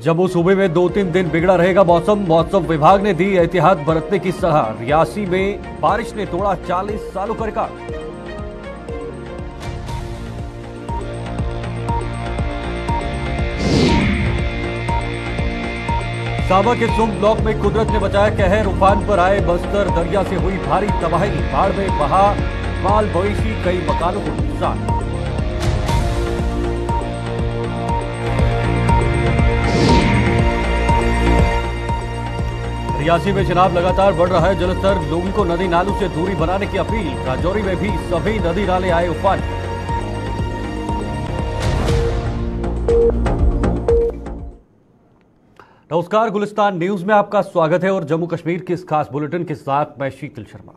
जम्मू सूबे में 2-3 दिन बिगड़ा रहेगा मौसम। मौसम विभाग ने दी एहतियात बरतने की सलाह। रियासी में बारिश ने तोड़ा 40 सालों का रिकॉर्ड। साबा के सुम ब्लॉक में कुदरत ने बचाया कहर। उफान पर आए बस्तर दरिया से हुई भारी तबाही। बाढ़ में बहा माल मवेशी, कई मकानों को नुकसान। रियासी में चिनाब लगातार बढ़ रहा है जलस्तर। लोगों को नदी नालों से दूरी बनाने की अपील। राजौरी में भी सभी नदी नाले आए उफान। नमस्कार, गुलिस्तान न्यूज में आपका स्वागत है और जम्मू कश्मीर के इस खास बुलेटिन के साथ मैं शीतल शर्मा।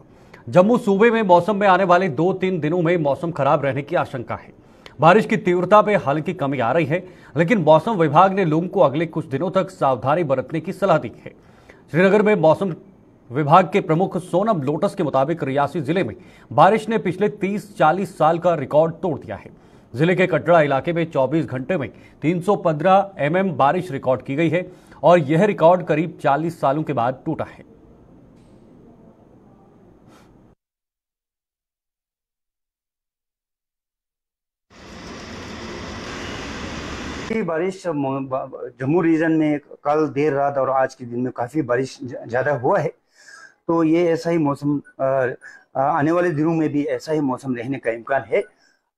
जम्मू सूबे में मौसम में आने वाले 2-3 दिनों में मौसम खराब रहने की आशंका है। बारिश की तीव्रता में हालांकि कमी आ रही है, लेकिन मौसम विभाग ने लोगों को अगले कुछ दिनों तक सावधानी बरतने की सलाह दी है। श्रीनगर में मौसम विभाग के प्रमुख सोनम लोटस के मुताबिक रियासी जिले में बारिश ने पिछले 30-40 साल का रिकॉर्ड तोड़ दिया है। जिले के कटरा इलाके में 24 घंटे में 315 mm बारिश रिकॉर्ड की गई है और यह रिकॉर्ड करीब 40 सालों के बाद टूटा है। बारिश जम्मू रीजन में कल देर रात और आज के दिन में काफी बारिश ज्यादा हुआ है। तो ये ऐसा ही मौसम आने वाले दिनों में भी ऐसा ही मौसम रहने का इम्कान है।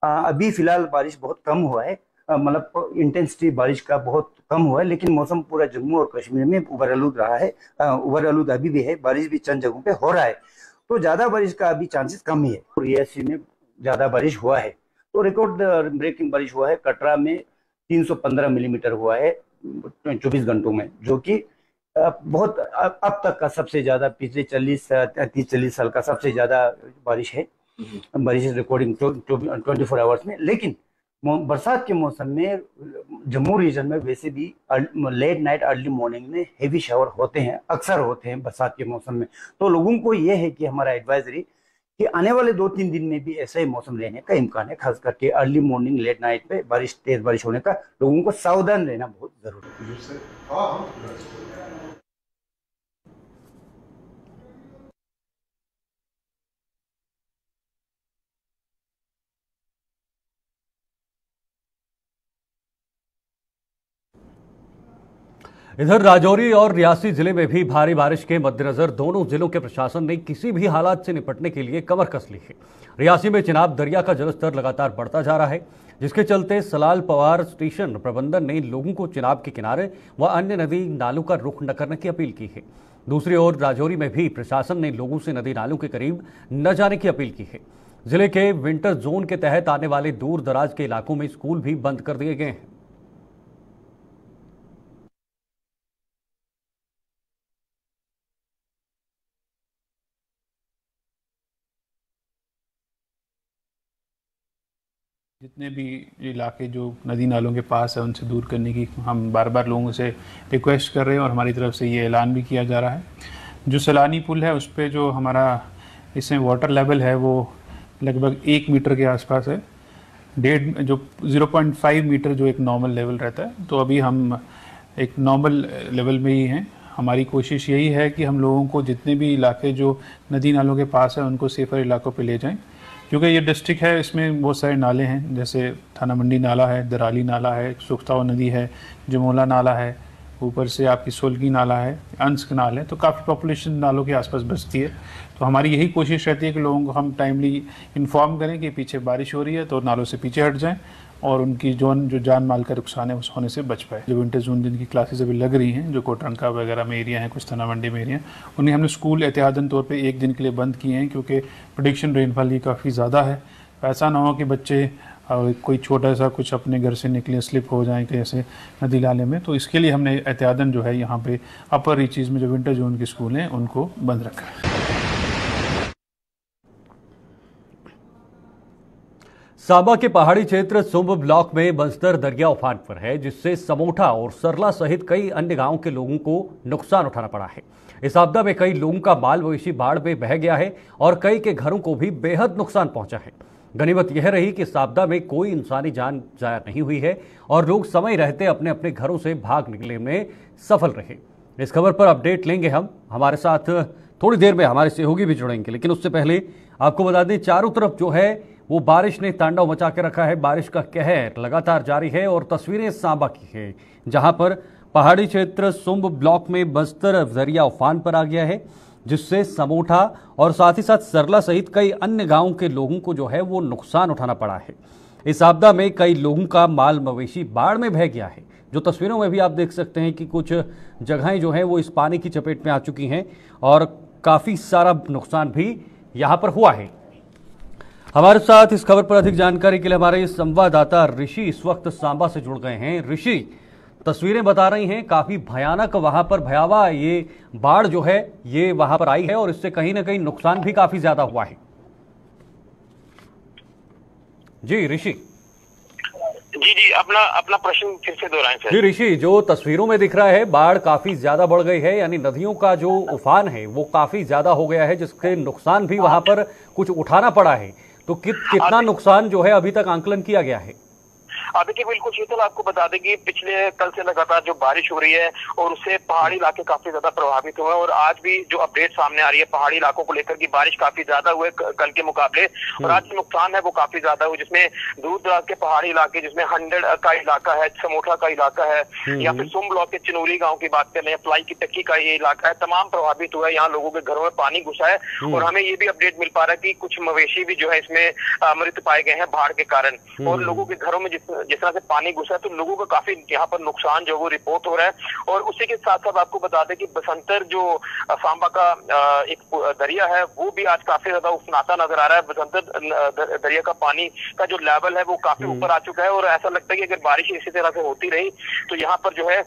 अभी फिलहाल बारिश बहुत कम हुआ है, मतलब इंटेंसिटी बारिश का बहुत कम हुआ है, लेकिन मौसम पूरा जम्मू और कश्मीर में उबर आलूद रहा है। उबर आलूद अभी भी है, बारिश भी चंद जगहों पे हो रहा है। तो ज्यादा बारिश का अभी चांसेस कम ही है। रियासी में ज्यादा बारिश हुआ है, तो रिकॉर्ड ब्रेकिंग बारिश हुआ है। कटरा में 315 मिलीमीटर हुआ है 24 घंटों में, जो कि बहुत अब तक का सबसे ज्यादा, पिछले 30-40 साल का सबसे ज्यादा बारिश है। बारिश रिकॉर्डिंग 24 आवर्स में। लेकिन बरसात के मौसम में जम्मू रीजन में वैसे भी लेट नाइट अर्ली मॉर्निंग में हेवी शावर होते हैं, अक्सर होते हैं बरसात के मौसम में। तो लोगों को ये है कि हमारा एडवाइजरी कि आने वाले 2-3 दिन में भी ऐसा ही मौसम रहने का इम्कान है। खास करके अर्ली मॉर्निंग लेट नाइट पे तेज बारिश होने का लोगों को सावधान रहना बहुत जरूरी है। इधर राजौरी और रियासी जिले में भी भारी बारिश के मद्देनजर दोनों जिलों के प्रशासन ने किसी भी हालात से निपटने के लिए कमर कस ली है। रियासी में चिनाब दरिया का जलस्तर लगातार बढ़ता जा रहा है, जिसके चलते सलाल पवार स्टेशन प्रबंधन ने लोगों को चिनाब के किनारे व अन्य नदी नालों का रुख न करने की अपील की है। दूसरी ओर राजौरी में भी प्रशासन ने लोगों से नदी नालों के करीब न जाने की अपील की है। जिले के विंटर जोन के तहत आने वाले दूर दराज के इलाकों में स्कूल भी बंद कर दिए गए हैं। जितने भी इलाके जो नदी नालों के पास है उनसे दूर करने की हम बार बार लोगों से रिक्वेस्ट कर रहे हैं और हमारी तरफ से ये ऐलान भी किया जा रहा है। जो सैलानी पुल है उस पर जो हमारा इसमें वाटर लेवल है वो लगभग 1 मीटर के आसपास है। 0.5 मीटर जो एक नॉर्मल लेवल रहता है, तो अभी हम एक नॉर्मल लेवल में ही हैं। हमारी कोशिश यही है कि हम लोगों को जितने भी इलाके जो नदी नालों के पास है उनको सेफर इलाकों पे ले जाएं, क्योंकि ये डिस्ट्रिक्ट है, इसमें बहुत सारे नाले हैं, जैसे थाना मंडी नाला है, दराली नाला है, सुख्ताव नदी है, जमोला नाला है, ऊपर से आपकी सोलगी नाला है, अंश नाल है। तो काफ़ी पॉपुलेशन नालों के आसपास बसती है। तो हमारी यही कोशिश रहती है कि लोगों को हम टाइमली इन्फॉर्म करें कि पीछे बारिश हो रही है तो नालों से पीछे हट जाएं और उनकी जो जान माल का नुकसान है उस होने से बच पाए। जो विंटर जोन जिनकी क्लासेस अभी लग रही हैं, जो कोटरंका वगैरह में एरिया हैं, कुछ थाना मंडी में एरिया, उन्हें हमने स्कूल एहतियातन तौर पे 1 दिन के लिए बंद किए हैं, क्योंकि प्रेडिक्शन रेनफॉल की काफ़ी ज़्यादा है। ऐसा ना हो कि बच्चे कोई छोटा सा कुछ अपने घर से निकले स्लिप हो जाए कैसे नदी नाले में। तो इसके लिए हमने एहतियातन जो है यहाँ पे अपर रीचेज़ में जो विंटर जोन के स्कूल हैं उनको बंद रखा है। साबा के पहाड़ी क्षेत्र सुंब ब्लॉक में बस्तर दरिया उफान पर है, जिससे समोठा और सरला सहित कई अन्य गांवों के लोगों को नुकसान उठाना पड़ा है। इस आपदा में कई लोगों का माल मवेशी बाढ़ में बह गया है और कई के घरों को भी बेहद नुकसान पहुंचा है। गनीमत यह रही कि इस आपदा में कोई इंसानी जान जाया नहीं हुई है और लोग समय रहते अपने अपने घरों से भाग निकलने में सफल रहे। इस खबर पर अपडेट लेंगे हम, हमारे साथ थोड़ी देर में हमारे सहयोगी भी जुड़ेंगे, लेकिन उससे पहले आपको बता दें चारों तरफ जो है वो बारिश ने तांडव मचा के रखा है। बारिश का कहर लगातार जारी है और तस्वीरें सांबा की है, जहां पर पहाड़ी क्षेत्र सुंब ब्लॉक में बस्तर दरिया उफान पर आ गया है, जिससे समोठा और साथ ही साथ सरला सहित कई अन्य गांवों के लोगों को जो है वो नुकसान उठाना पड़ा है। इस आपदा में कई लोगों का माल मवेशी बाढ़ में बह गया है। जो तस्वीरों में भी आप देख सकते हैं कि कुछ जगहें जो हैं वो इस पानी की चपेट में आ चुकी हैं और काफी सारा नुकसान भी यहां पर हुआ है। हमारे साथ इस खबर पर अधिक जानकारी के लिए हमारे संवाददाता ऋषि इस वक्त सांबा से जुड़ गए हैं। ऋषि, तस्वीरें बता रही हैं काफी भयानक, वहां पर भयावह ये बाढ़ जो है ये वहां पर आई है और इससे कहीं ना कहीं नुकसान भी काफी ज्यादा हुआ है। जी ऋषि। जी अपना प्रश्न फिर से दोहराएं सर। जी ऋषि, जो तस्वीरों में दिख रहा है बाढ़ काफी ज्यादा बढ़ गई है, यानी नदियों का जो उफान है वो काफी ज्यादा हो गया है, जिसके नुकसान भी वहां पर कुछ उठाना पड़ा है। तो कितना नुकसान जो है अभी तक आंकलन किया गया है? देखिए बिल्कुल शीतल, आपको बता दें कि पिछले कल से लगातार जो बारिश हो रही है और उससे पहाड़ी इलाके काफी ज्यादा प्रभावित हुए हैं और आज भी जो अपडेट सामने आ रही है पहाड़ी इलाकों को लेकर की बारिश काफी ज्यादा हुए कल के मुकाबले और आज नुकसान है वो काफी ज्यादा हुआ, जिसमें दूर दराज के पहाड़ी इलाके जिसमें 100 का इलाका है, समोठा का इलाका है या फिर सुम ब्लॉक के चिनूरी गाँव की बात कर रहे हैं, प्लाई की टक्की का ये इलाका है, तमाम प्रभावित हुआ है। यहाँ लोगों के घरों में पानी घुसा है और हमें ये भी अपडेट मिल पा रहा है कि कुछ मवेशी भी जो है इसमें मृत पाए गए हैं बाढ़ के कारण और लोगों के घरों में जिस तरह से पानी घुसा है तो लोगों का काफी यहाँ पर नुकसान जो वो रिपोर्ट हो रहा है। और उसी के साथ साथ आपको बता दें कि बसंतर जो सांबा का एक दरिया है वो भी आज काफी ज्यादा उफनाता नजर आ रहा है। बसंतर दरिया का पानी का जो लेवल है वो काफी ऊपर आ चुका है और ऐसा लगता है कि अगर बारिश इसी तरह से होती रही तो यहाँ पर जो है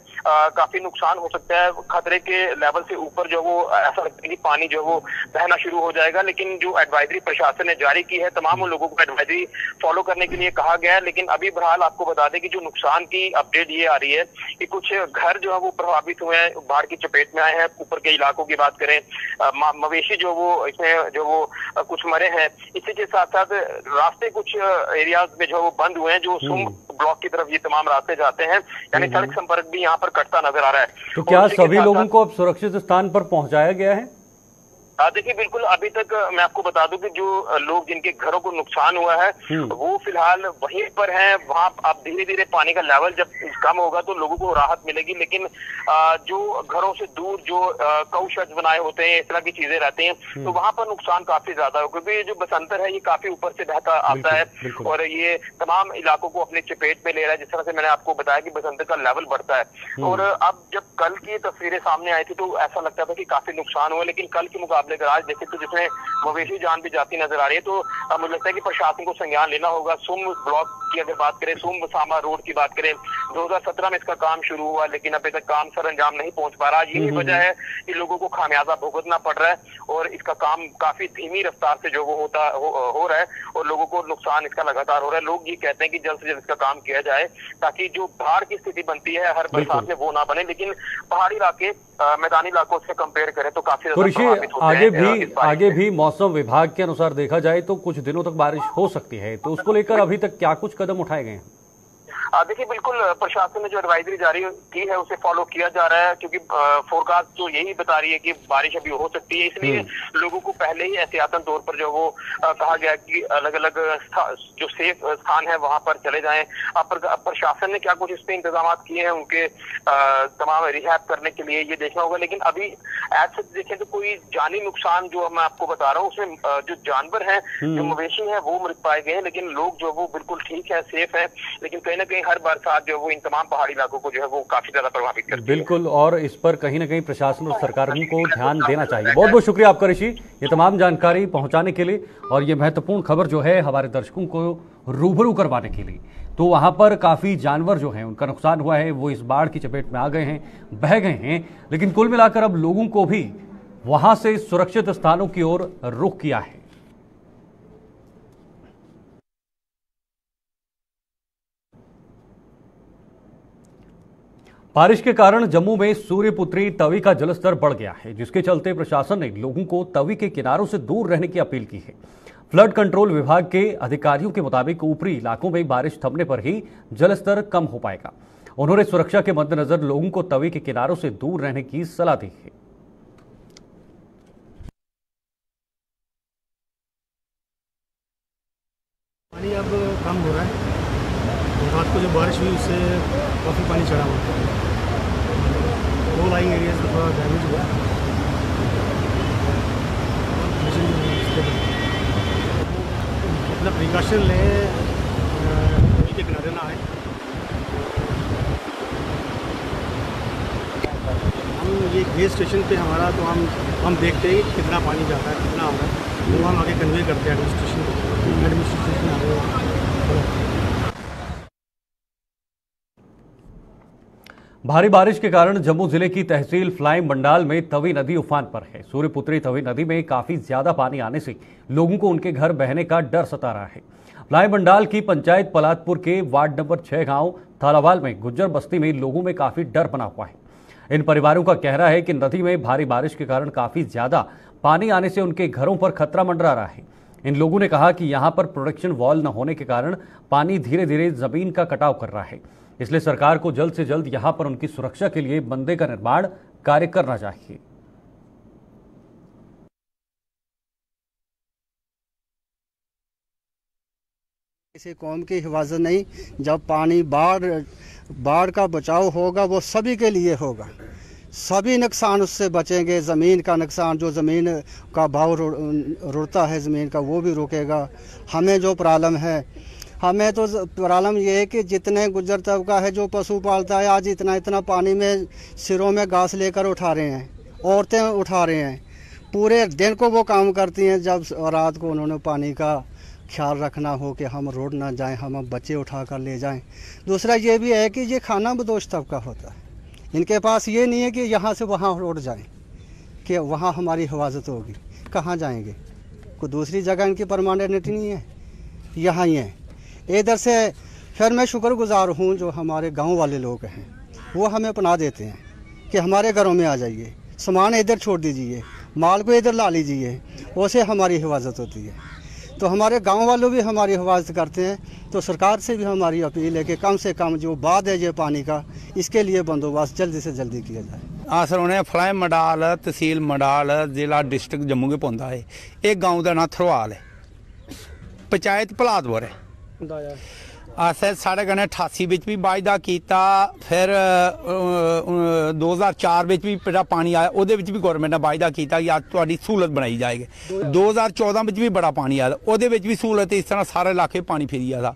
काफी नुकसान हो सकता है। खतरे के लेवल से ऊपर जो वो ऐसा लगता है कि पानी जो वो बहना शुरू हो जाएगा, लेकिन जो एडवाइजरी प्रशासन ने जारी की है तमाम लोगों को एडवाइजरी फॉलो करने के लिए कहा गया है। लेकिन अभी बहरहाल आपको बता दें कि जो नुकसान की अपडेट ये आ रही है कि कुछ घर जो है वो प्रभावित हुए हैं, बाढ़ की चपेट में आए हैं। ऊपर के इलाकों की बात करें, मवेशी जो वो इसमें जो वो कुछ मरे हैं। इसी के साथ साथ रास्ते कुछ एरियाज में जो वो बंद हुए हैं, जो सुम ब्लॉक की तरफ ये तमाम रास्ते जाते हैं, यानी सड़क संपर्क भी यहाँ पर कटता नजर आ रहा है। तो क्या सभी लोगों को अब सुरक्षित स्थान पर पहुंचाया गया है? देखिए बिल्कुल, अभी तक मैं आपको बता दूं कि जो लोग जिनके घरों को नुकसान हुआ है वो फिलहाल वहीं पर हैं। वहां अब धीरे धीरे पानी का लेवल जब कम होगा तो लोगों को राहत मिलेगी, लेकिन जो घरों से दूर जो कौशज बनाए होते हैं, इस तरह की चीजें रहती हैं तो वहां पर नुकसान काफी ज्यादा हो, क्योंकि जो बसंतर है ये काफी ऊपर से बहता आता है और ये तमाम इलाकों को अपनी चपेट में ले रहा है। जिस तरह से मैंने आपको बताया कि बसंतर का लेवल बढ़ता है और अब जब कल की तस्वीरें सामने आई थी तो ऐसा लगता था कि काफी नुकसान हुआ, लेकिन कल के मुकाबले अगर आज देखें तो जिसमें मवेशी जान भी जाती नजर आ रही है तो मुझे लगता है कि प्रशासन को संज्ञान लेना होगा। सुम ब्लॉक की अगर बात करें, सुम सांबा रोड की बात करें, 2017 में इसका काम शुरू हुआ लेकिन अभी तक काम सर अंजाम नहीं पहुंच पा रहा। यही वजह है कि लोगों को खामियाजा भुगतना पड़ रहा है और इसका काम काफी धीमी रफ्तार से जो वो हो रहा है और लोगों को नुकसान इसका लगातार हो रहा है। लोग ये कहते हैं कि जल्द से जल्द इसका काम किया जाए ताकि जो बाढ़ की स्थिति बनती है हर बरसात में वो ना बने, लेकिन पहाड़ी इलाके मैदानी इलाकों से कंपेयर करें तो काफी आगे भी मौसम विभाग के अनुसार देखा जाए तो कुछ दिनों तक बारिश हो सकती है, तो उसको लेकर अभी तक क्या कुछ कदम उठाए गए हैं? देखिए बिल्कुल, प्रशासन ने जो एडवाइजरी जारी की है उसे फॉलो किया जा रहा है, क्योंकि फोरकास्ट जो यही बता रही है कि बारिश अभी हो सकती है, इसलिए लोगों को पहले ही एहतियातन तौर पर जो वो कहा गया कि अलग अलग जो सेफ स्थान है वहां पर चले जाएं। प्रशासन ने क्या कुछ इस पे इंतजाम किए हैं उनके तमाम रिहैब करने के लिए, ये देखना होगा। लेकिन अभी एज सच देखें तो कोई जानी नुकसान जो मैं आपको बता रहा हूँ उसमें जो जानवर हैं, जो मवेशी हैं वो मृत पाए गए हैं, लेकिन लोग जो वो बिल्कुल ठीक है, सेफ है। लेकिन कहीं ना कहीं हर बरसात जो वो इन तमाम पहाड़ी इलाकों को जो है वो काफी ज्यादा प्रभावित करती है। बिल्कुल, और इस पर कहीं ना कहीं प्रशासन और सरकारों को ध्यान देना चाहिए। बहुत बहुत शुक्रिया आपका ऋषि, ये तमाम जानकारी पहुंचाने के लिए और ये महत्वपूर्ण खबर जो है हमारे दर्शकों को रूबरू करवाने के लिए। तो वहां पर काफी जानवर जो हैं उनका नुकसान हुआ है, वो इस बाढ़ की चपेट में आ गए हैं, बह गए हैं, लेकिन कुल मिलाकर अब लोगों को भी वहां से सुरक्षित स्थानों की ओर रुख किया है। बारिश के कारण जम्मू में सूर्यपुत्री तवी का जलस्तर बढ़ गया है, जिसके चलते प्रशासन ने लोगों को तवी के किनारों से दूर रहने की अपील की है। फ्लड कंट्रोल विभाग के अधिकारियों के मुताबिक ऊपरी इलाकों में बारिश थमने पर ही जलस्तर कम हो पाएगा। उन्होंने सुरक्षा के मद्देनजर लोगों को तवी के किनारों से दूर रहने की सलाह दी है। पानी अब कम हो रहा है। रात को जो बारिश हुई उससे काफ़ी पानी चढ़ा हुआ है। दो लाइंग एरियाज का थोड़ा डैमेज हुआ। अपना प्रिकॉशन लें, नदी के किनारे ना आए। हम ये गेज स्टेशन पे हमारा तो हम देखते हैं कि कितना पानी जाता है, कितना आ रहा है, तो हम आगे कन्वे करते हैं एडमिनिस्ट्रेशन आगे। भारी बारिश के कारण जम्मू जिले की तहसील फ्लाइम मंडाल में तवी नदी उफान पर है। सूर्यपुत्री तवी नदी में काफी ज्यादा पानी आने से लोगों को उनके घर बहने का डर सता रहा है। फ्लाइम मंडाल की पंचायत पलातपुर के वार्ड नंबर 6 गांव थालावाल में गुज्जर बस्ती में लोगों में काफी डर बना हुआ है। इन परिवारों का कहना है कि नदी में भारी बारिश के कारण काफी ज्यादा पानी आने से उनके घरों पर खतरा मंडरा रहा है। इन लोगों ने कहा कि यहां पर प्रोटेक्शन वॉल न होने के कारण पानी धीरे धीरे जमीन का कटाव कर रहा है, इसलिए सरकार को जल्द से जल्द यहां पर उनकी सुरक्षा के लिए बंदे का निर्माण कार्य करना चाहिए। किसी कौम की हिफाजत नहीं। जब पानी बाढ़ का बचाव होगा वो सभी के लिए होगा। सभी नुकसान उससे बचेंगे। ज़मीन का नुकसान, जो ज़मीन का भाव रुड़ता है ज़मीन का, वो भी रुकेगा। हमें जो प्रॉब्लम है, हमें तो प्रॉब्लम ये है कि जितने गुज्जर तबका है जो पशु पालता है, आज इतना पानी में सिरों में घास लेकर उठा रहे हैं, औरतें उठा रहे हैं। पूरे दिन को वो काम करती हैं, जब रात को उन्होंने पानी का ख्याल रखना हो कि हम रोड ना जाएं, हम बच्चे उठा कर ले जाएं। दूसरा ये भी है कि ये खाना बदोश तबका होता है। इनके पास ये नहीं है कि यहाँ से वहाँ रोड जाएं, कि वहाँ हमारी हिफाजत होगी। कहाँ जाएंगे? कोई दूसरी जगह इनकी परमानेंट नहीं है, यहाँ ही है। इधर से फिर मैं शुक्रगुजार हूँ जो हमारे गांव वाले लोग हैं, वो हमें अपना देते हैं कि हमारे घरों में आ जाइए, सामान इधर छोड़ दीजिए, माल को इधर ला लीजिए, उससे हमारी हिफाजत होती है। तो हमारे गांव वालों भी हमारी हिफाजत करते हैं। तो सरकार से भी हमारी अपील है कि कम से कम जो बाद है ये पानी का, इसके लिए बंदोबस्त जल्दी से जल्दी किया जाए। हाँ सर, उन्हें फ्लाइम मंडाल तहसील मंडाल जिला डिस्ट्रिक्ट जम्मू के पौंदा है। एक गांव का नाम थरवाल है, पंचायत पलातपुर है। असें साढ़े कन्नै 88 बिच भी वायदा किया, फिर 2004 बिच भी जेह्ड़ा पानी आया ओह्दे बिच भी गौरमेंट ने वायदा किया कि अज तुहाडी सहूलत बनाई जाएगी। 2014 बिच भी बड़ा पानी आया, ओह्दे बिच भी सहूलत इस तरह सारे इलाके पानी फिरी गया।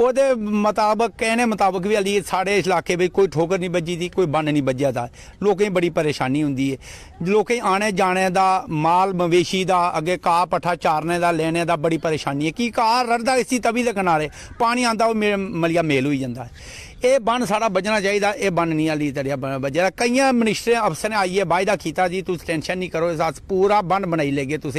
ओह्दे मुताबक कहने मुताबक भी हल्ली साढ़े इलाके में कोई ठोकर नहीं बजी थी, कोई बन नहीं बज्जा था। लोकें बड़ी परेशानी होंदी है, लोकें आने जाने का, माल मवेशी का, अगे घाह पट्ठा चारने का, लेने का बड़ी परेशानी है। कि घाह रड़दा इसी तवी के किनारे, पानी आंदा मलिया मेल होई जंदा है। ये बन साढ़ा बजना चाहिए, ये बन नहीं हल्ली तरिया बजे। कई मिनिस्टर अफसर ने आइए वायदा किया जी तुम टेंशन नहीं करो, अस पूरा बन बनाई लेगे, तुम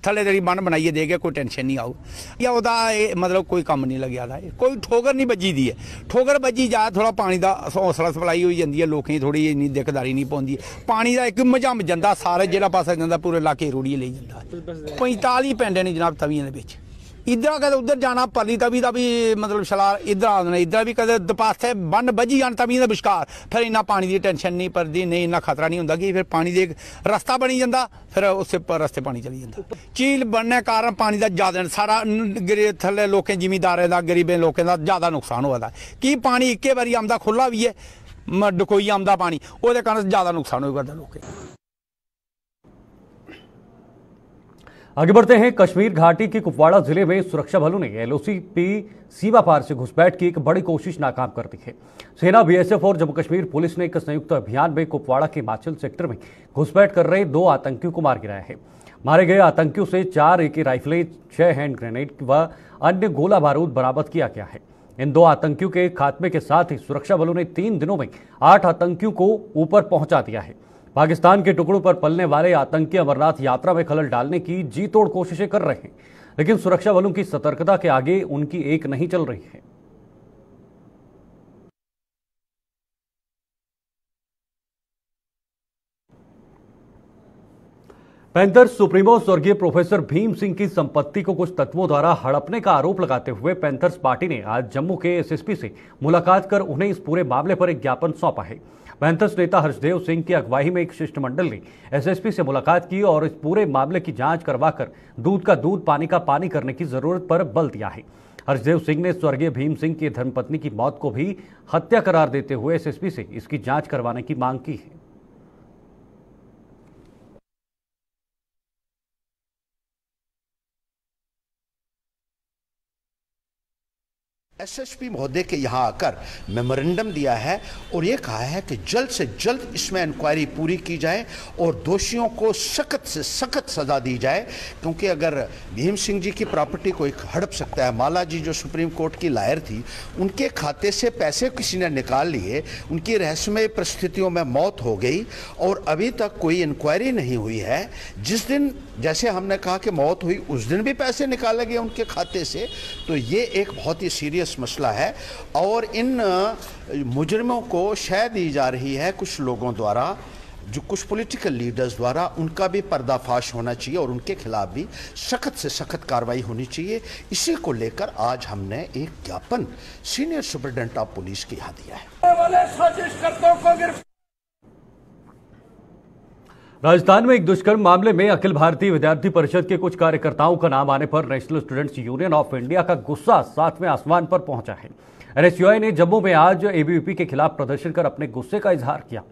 थले तरी बन बनाइए देगे, कोई टेंशन नहीं आऊ। या वह मतलब कोई कम नहीं लग्या था, कोई ठोकर नहीं बजी दी है। ठोकर बजी जाए थोड़ा पानी का हौसला सप्लाई हो जाती है, लोगों थोड़ी इन्नी दिकदारी नहीं पौंदी। पानी का एक मझम जाता, सारे जिहड़ा पासा जाता पूरे इलाके रुड़िए ले जाता। 45 पिंड ने जनाब तवियां दे विच। इधर कदे उधर जाना, परली तवी का भी मतलब छलार इधर आने, इधर भी कदे दपासे बन बजी जान तवी के विचकार, फिर इन्ना पानी की टेंशन नहीं पड़ती, नहीं इन्ना खतरा नहीं होंदा कि फिर पानी दे रस्ता बनी जाता, फिर उस रस्ते पानी चली जाता। झील बनने कारण पानी का ज्यादा सारा गरीब थले लोकें जिमीदारें का, गरीबें लोगों का ज्यादा नुकसान हुआ था। कि पानी इक्के बारी आंदा खुला भी है, डकोई आंदा पानी, वो कारण ज्यादा नुकसान हो करता लोग। आगे बढ़ते हैं। कश्मीर घाटी के कुपवाड़ा जिले में सुरक्षा बलों ने एलओसी पी सीमा पार से घुसपैठ की एक बड़ी कोशिश नाकाम कर दी है। सेना, बीएसएफ और जम्मू कश्मीर पुलिस ने एक संयुक्त अभियान में कुपवाड़ा के हिमाचल सेक्टर में घुसपैठ कर रहे 2 आतंकियों को मार गिराया है। मारे गए आतंकियों से 4 AK राइफलें, 6 हैंड ग्रेनेड व अन्य गोला बारूद बरामद किया गया है। इन 2 आतंकियों के खात्मे के साथ ही सुरक्षा बलों ने 3 दिनों में 8 आतंकियों को ऊपर पहुंचा दिया है। पाकिस्तान के टुकड़ों पर पलने वाले आतंकी अमरनाथ यात्रा में खलल डालने की जी तोड़ कोशिशें कर रहे हैं, लेकिन सुरक्षा बलों की सतर्कता के आगे उनकी एक नहीं चल रही है। पैंथर सुप्रीमो स्वर्गीय प्रोफेसर भीम सिंह की संपत्ति को कुछ तत्वों द्वारा हड़पने का आरोप लगाते हुए पैंथर्स पार्टी ने आज जम्मू के एसएसपी से मुलाकात कर उन्हें इस पूरे मामले पर एक ज्ञापन सौंपा है। पैंथर्स नेता हर्षदेव सिंह की अगुवाई में एक शिष्टमंडल ने एसएसपी से मुलाकात की और इस पूरे मामले की जांच करवाकर दूध का दूध पानी का पानी करने की जरूरत पर बल दिया है। हर्षदेव सिंह ने स्वर्गीय भीम सिंह की धर्मपत्नी की मौत को भी हत्या करार देते हुए एसएसपी से इसकी जांच करवाने की मांग की है। एसएसपी महोदय के यहाँ आकर मेमोरेंडम दिया है और ये कहा है कि जल्द से जल्द इसमें इंक्वायरी पूरी की जाए और दोषियों को सख्त से सख्त सजा दी जाए, क्योंकि अगर भीम सिंह जी की प्रॉपर्टी को एक हड़प सकता है। माला जी जो सुप्रीम कोर्ट की लायर थी, उनके खाते से पैसे किसी ने निकाल लिए, उनकी रहस्यमय परिस्थितियों में मौत हो गई और अभी तक कोई इंक्वायरी नहीं हुई है। जिस दिन जैसे हमने कहा कि मौत हुई उस दिन भी पैसे निकाले गए उनके खाते से, तो ये एक बहुत ही सीरियस मसला है और इन मुजरिमों को शय दी जा रही है कुछ लोगों द्वारा, जो कुछ पॉलिटिकल लीडर्स द्वारा। उनका भी पर्दाफाश होना चाहिए और उनके खिलाफ भी सख्त से सख्त कार्रवाई होनी चाहिए। इसी को लेकर आज हमने एक ज्ञापन सीनियर सुपरिटेंडेंट ऑफ पुलिस के यहाँ दिया है। राजस्थान में एक दुष्कर्म मामले में अखिल भारतीय विद्यार्थी परिषद के कुछ कार्यकर्ताओं का नाम आने पर national students union of India का गुस्सा 7वें आसमान पर पहुंचा है। एनएसयूआई ने जम्मू में आज एबीवीपी के खिलाफ प्रदर्शन कर अपने गुस्से का इजहार किया।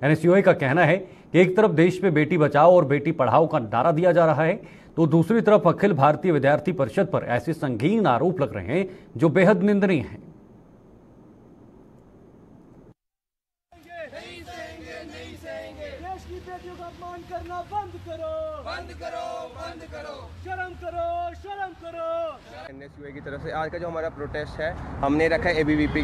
एनएसयूआई का कहना है कि एक तरफ देश में बेटी बचाओ और बेटी पढ़ाओ का नारा दिया जा रहा है, तो दूसरी तरफ अखिल भारतीय विद्यार्थी परिषद पर ऐसे संगीन आरोप लग रहे हैं जो बेहद निंदनीय हैं। एनएसयूआई की तरफ से आज का जो हमारा प्रोटेस्ट है, हमने रखा है एबीवीपी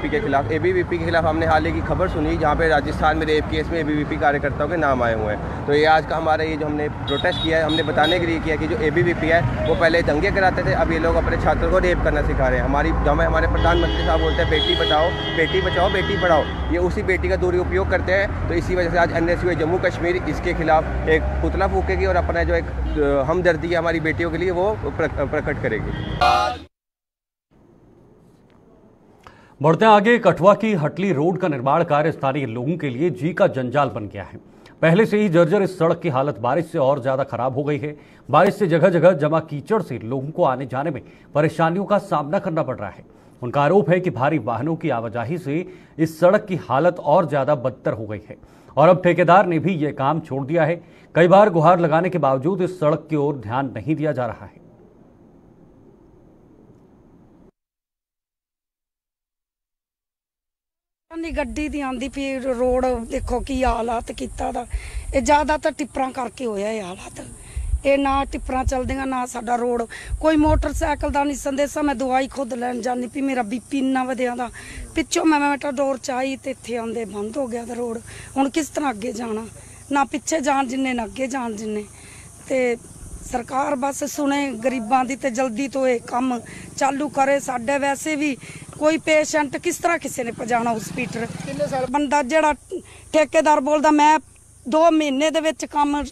के खिलाफ। एबीवीपी के खिलाफ हमने हाल ही की खबर सुनी जहाँ पे राजस्थान में रेप केस में एबीवीपी कार्यकर्ताओं के नाम आए हुए हैं। तो ये आज का हमारा ये जो हमने प्रोटेस्ट किया है, हमने बताने के लिए किया कि जो एबीवीपी है वो पहले दंगे कराते थे, अब ये लोग अपने छात्रों को रेप करना सिखा रहे हैं। हमारे प्रधानमंत्री साहब बोलते हैं बेटी बचाओ बेटी पढ़ाओ, ये उसी बेटी का दुरुपयोग करते हैं। तो इसी वजह से आज एनएसयूआई जम्मू कश्मीर इसके खिलाफ एक पुतला फूकेगी और अपना जो एक हमदर्दी है हमारी बेटियों के लिए वो प्रकट करेगी। बढ़ते आगे, कठुआ की हटली रोड का निर्माण कार्य स्थानीय लोगों के लिए जी का जंजाल बन गया है। पहले से ही जर्जर इस सड़क की हालत बारिश से और ज्यादा खराब हो गई है। बारिश से जगह जगह जमा कीचड़ से लोगों को आने जाने में परेशानियों का सामना करना पड़ रहा है। उनका आरोप है कि भारी वाहनों की आवाजाही से इस सड़क की हालत और ज्यादा बदतर हो गई है और अब ठेकेदार ने भी यह काम छोड़ दिया है। कई बार गुहार लगाने के बावजूद इस सड़क की ओर ध्यान नहीं दिया जा रहा है। गड्डी दी आंदी पी रोड देखो की हालात किता दा, ये ज्यादातर टिप्परां करके होया ये हालात। ये ना टिप्परां चलदियां ना साडा रोड, कोई मोटरसाइकिल दा नहीं संदेशा। मैं दवाई खुद लैन जानी पी, मेरा बीपी इन्ना वधिया दा, पिछों मैं मेटाडोर चाही ते इत्थे आंदे बंद हो गया दा रोड। हुण किस तरह अगे जाना, ना पिछे जान जिन्ने ना अगे जान जिन्ने। ते सरकार बस सुने गरीबां दी ते जल्दी तो ये काम चालू करे। साडे वैसे भी कोई पेशेंट किस तरह किसी ने पजाना हॉस्पिटल। बंदा जेड़ा ठेकेदार बोलदा मैं 2 महीने दे विच काम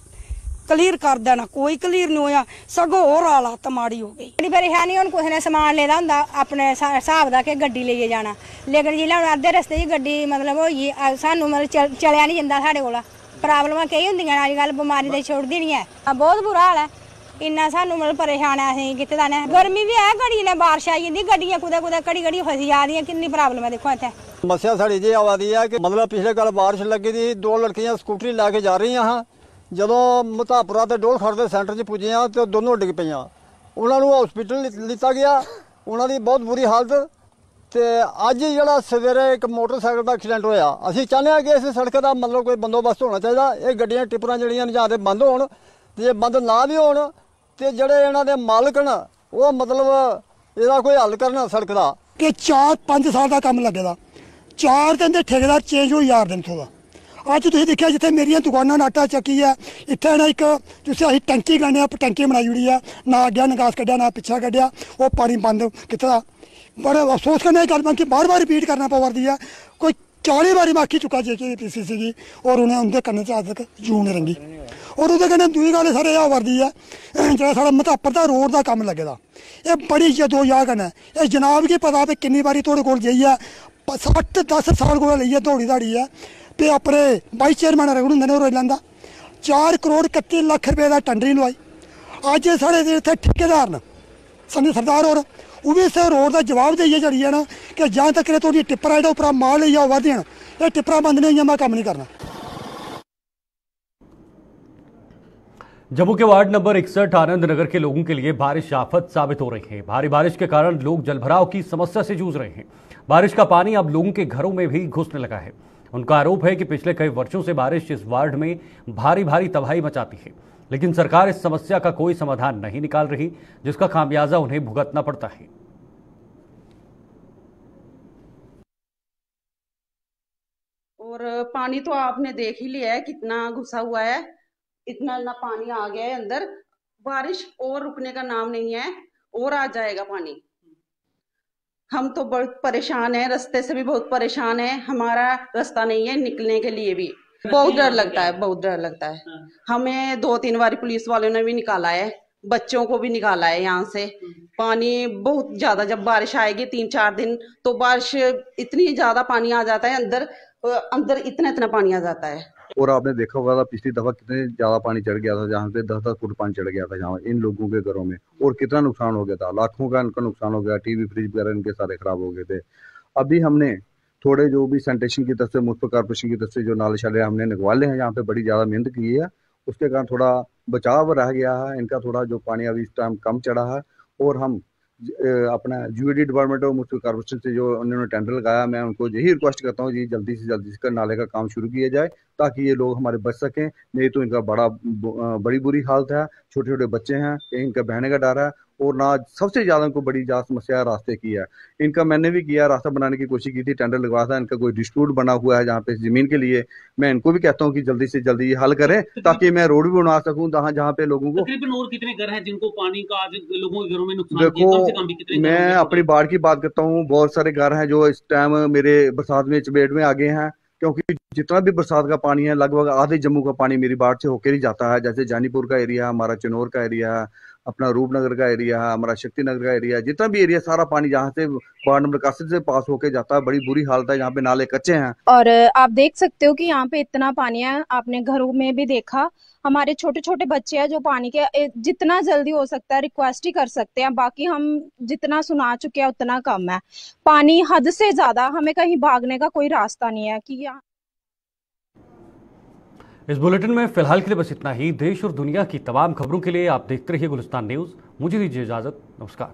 क्लीयर कर देना, कोई क्लीयर नहीं होया, सगों होर हालात माड़ी हो गई। बड़ी परेशानी हुण कुछ ने समान लेदा हुंदा अपने हिसाब दा कि गड्डी लेइयै जाना, लेकिन जिल्लै हुण अद्धे रस्ते च गड्डी मतलब होई सानू मतलब चलिया नहीं जंदा साडे कोला। प्रॉब्लमां केई हुंदियां ने अजकल, बमारी ते छोड़दी नहीं है। बहुत बुरा हाल है, इन्ना सानू मतलब परेशान है असें कित्ते दा ने। गर्मी भी है, घड़ी ने बारिश आई जंदी, गड्डियां कुदै कुदै घड़ी फसी जा दियां। किन्नी प्रॉब्लम है देखो इत्थे। समस्या साड़ी जी आवा दी है कि मतलब पिछले कल बारिश लगी थी, 2 लड़कियां स्कूटरी लैके जा रही हाँ, ਜਦੋਂ ਮਤਾਪੁਰਾ ਤੇ ਡੋਲ ਖੜਦੇ ਸੈਂਟਰ 'ਚ ਪੁੱਜੀਆਂ ਤੇ ਦੋਨੋਂ ਡਿੱਗ ਪਈਆਂ। ਉਹਨਾਂ ਨੂੰ ਹਸਪੀਟਲ ਲਿੱਤਾ ਗਿਆ, ਉਹਨਾਂ ਦੀ ਬਹੁਤ ਬੁਰੀ ਹਾਲਤ। ਤੇ ਅੱਜ ਜਿਹੜਾ ਸਵੇਰੇ ਇੱਕ ਮੋਟਰਸਾਈਕਲ ਦਾ ਐਕਸੀਡੈਂਟ ਹੋਇਆ, ਅਸੀਂ ਚਾਹੁੰਦੇ ਹਾਂ ਕਿ ਇਸ ਸੜਕ ਦਾ ਮਤਲਬ ਕੋਈ ਬੰਦੋਬਸਤ ਹੋਣਾ ਚਾਹੀਦਾ। ਇਹ ਗੱਡੀਆਂ ਟਿੱਪਰਾਂ ਜਿਹੜੀਆਂ ਜਾਂ ਤੇ ਬੰਦ ਹੋਣ, ਤੇ ਜੇ ਬੰਦ ਨਾ ਵੀ ਹੋਣ ਤੇ ਜਿਹੜੇ ਇਹਨਾਂ ਦੇ ਮਾਲਕ ਨੇ ਉਹ ਮਤਲਬ ਇਹਦਾ ਕੋਈ ਹੱਲ ਕਰਨ ਸੜਕ ਦਾ। ਕਿ 4-5 ਸਾਲ ਦਾ ਕੰਮ ਲੱਗੇਦਾ, 4 ਦਿਨ ਦੇ ਠੇਕੇਦਾਰ ਚੇਂਜ ਹੋਈ ਯਾਰ ਦਿਨ ਤੋਂ। ਅੱਜ ਤੁਸੀਂ ਦੇਖਿਆ ਜਿੱਥੇ ਮੇਰੀਆਂ ਦੁਕਾਨਾਂ ਆਟਾ ਚੱਕੀ ਹੈ, ਇੱਥੇ ਨਾ ਇੱਕ ਤੁਸੀਂ ਅਸੀਂ ਟੈਂਕੀ ਲਾਣੇ ਆ, ਟੈਂਕੀ ਬਣਾਈ ਹੋਈ ਆ, ਨਾ ਅੱਗੇ ਨਿਕਾਸ ਕੱਢਿਆ ਨਾ ਪਿੱਛਾ ਕੱਢਿਆ, ਉਹ ਪਾਣੀ ਬੰਦ ਕਿੱਥੇ ਦਾ। बड़े अफसोस करने की गल कि बार बार रिपीट करना पवा दी है। कोई 40 बारी मैं आखी चुका JKPCC की और उन्हें उनके कन्ने च अज तक जूं नहीं रंगी। और वो कन्नै दूई गल सर यह वर्दी है जो साढ़ा मतापर का रोड का कम लगे दा ये बड़ी जदोजहद कन्नै ये जनाब की पता भी किन्नी बारी थोड़े कोल जाइए 7-10 साल को लेइयै दौड़ी दाड़ी है ते अपने वाइस चेयरमैन रघु होंदे ने रोई लैंदा 4 करोड़ 31 लाख रुपए का टेंडरी लवाई। अज साढ़े इत्थे ठेकेदार न संजय सरदार होर वो भी इस रोड का जवाब देइयै चली है ना कि जहाँ तक थोड़ी टिप्परा जो उपरा माल लेइयै आवा देन ये टिप्परा बंद नहीं होइयां मैं कम नहीं करना। जम्मू के वार्ड नंबर 61 आनंद नगर के लोगों के लिए बारिश आफत साबित हो रही है। भारी बारिश के कारण लोग जलभराव की समस्या से जूझ रहे हैं। बारिश का पानी अब लोगों के घरों में भी घुसने लगा है। उनका आरोप है कि पिछले कई वर्षों से बारिश इस वार्ड में भारी तबाही मचाती है, लेकिन सरकार इस समस्या का कोई समाधान नहीं निकाल रही, जिसका खामियाजा उन्हें भुगतना पड़ता है। और पानी तो आपने देख ही लिया है कितना घुसा हुआ है, इतना ना पानी आ गया है अंदर। बारिश और रुकने का नाम नहीं है, और आ जाएगा पानी। हम तो बहुत परेशान हैं, रास्ते से भी बहुत परेशान हैं। हमारा रास्ता नहीं है निकलने के लिए भी बहुत डर लगता है, बहुत डर लगता है। हमें 2-3 बार पुलिस वालों ने भी निकाला है, बच्चों को भी निकाला है यहाँ से। पानी बहुत ज्यादा, जब बारिश आएगी 3-4 दिन तो बारिश इतनी ज्यादा पानी आ जाता है अंदर इतना पानी आ जाता है। और आपने देखा होगा था पिछली दफा कितने ज्यादा पानी चढ़ गया था, जहाँ पे 10-10 फुट पानी चढ़ गया था जहाँ इन लोगों के घरों में, और कितना नुकसान हो गया था। लाखों का इनका नुकसान हो गया, टीवी फ्रिज वगैरह इनके सारे खराब हो गए थे। अभी हमने थोड़े जो भी सैनिटेशन की तरफ से, मुनसिपल कॉर्पोरेशन की तरफ से जो नाले शाले हमने निकलवा ले हैं, यहाँ पे बड़ी ज्यादा मेहनत की है, उसके कारण थोड़ा बचाव रह गया है इनका। थोड़ा जो पानी अभी इस टाइम कम चढ़ा है, और हम अपना यूएडी डिपार्टमेंट और मुनसिपल कॉर्पोरेशन से जो उन्होंने टेंडर लगाया, मैं उनको यही रिक्वेस्ट करता हूँ जी जल्दी से जल्दी इसका नाले का काम शुरू किया जाए, ताकि ये लोग हमारे बच सकें। नहीं तो इनका बड़ी बुरी हालत है, छोटे छोटे बच्चे हैं, कहीं इनका बहने का डर है, और ना सबसे ज्यादा इनको बड़ी ज्यादा समस्या रास्ते की है। इनका मैंने भी किया, रास्ता बनाने की कोशिश की थी, टेंडर लगवाया था, इनका कोई डिस्प्यूट बना हुआ है जहाँ पे जमीन के लिए। मैं इनको भी कहता हूँ कि जल्दी से जल्दी ये हल करें, ताकि मैं रोड भी बना सकूँ जहाँ पे लोगों को। तकरीबन और कितने घर हैं जिनको पानी का आज लोगों के घरों में नुकसान? देखो, मैं अपनी बाढ़ की बात करता हूँ, बहुत सारे घर हैं जो इस टाइम मेरे बरसात में चपेट में आ गए हैं, क्योंकि जितना भी बरसात का पानी है लगभग आधे जम्मू का पानी मेरी बाढ़ से होकर ही जाता है। जैसे जानीपुर का एरिया, हमारा चिनौर का एरिया है, अपना रूपनगर का एरिया है, हमारा शक्ति नगर का एरिया, जितना भी एरिया सारा पानी जहाँ से वार्ड नंबर 81 से पास होके जाता है। बड़ी बुरी हालत है, यहाँ पे नाले कच्चे हैं। और आप देख सकते हो कि यहाँ पे इतना पानी है, आपने घरों में भी देखा। हमारे छोटे छोटे बच्चे हैं जो पानी के जितना जल्दी हो सकता है रिक्वेस्ट ही कर सकते हैं, बाकी हम जितना सुना चुके हैं उतना कम है। पानी हद से ज्यादा, हमें कहीं भागने का कोई रास्ता नहीं है कि यहाँ। इस बुलेटिन में फिलहाल के लिए बस इतना ही। देश और दुनिया की तमाम खबरों के लिए आप देखते रहिए गुलिस्तान न्यूज। मुझे दीजिए इजाजत, नमस्कार।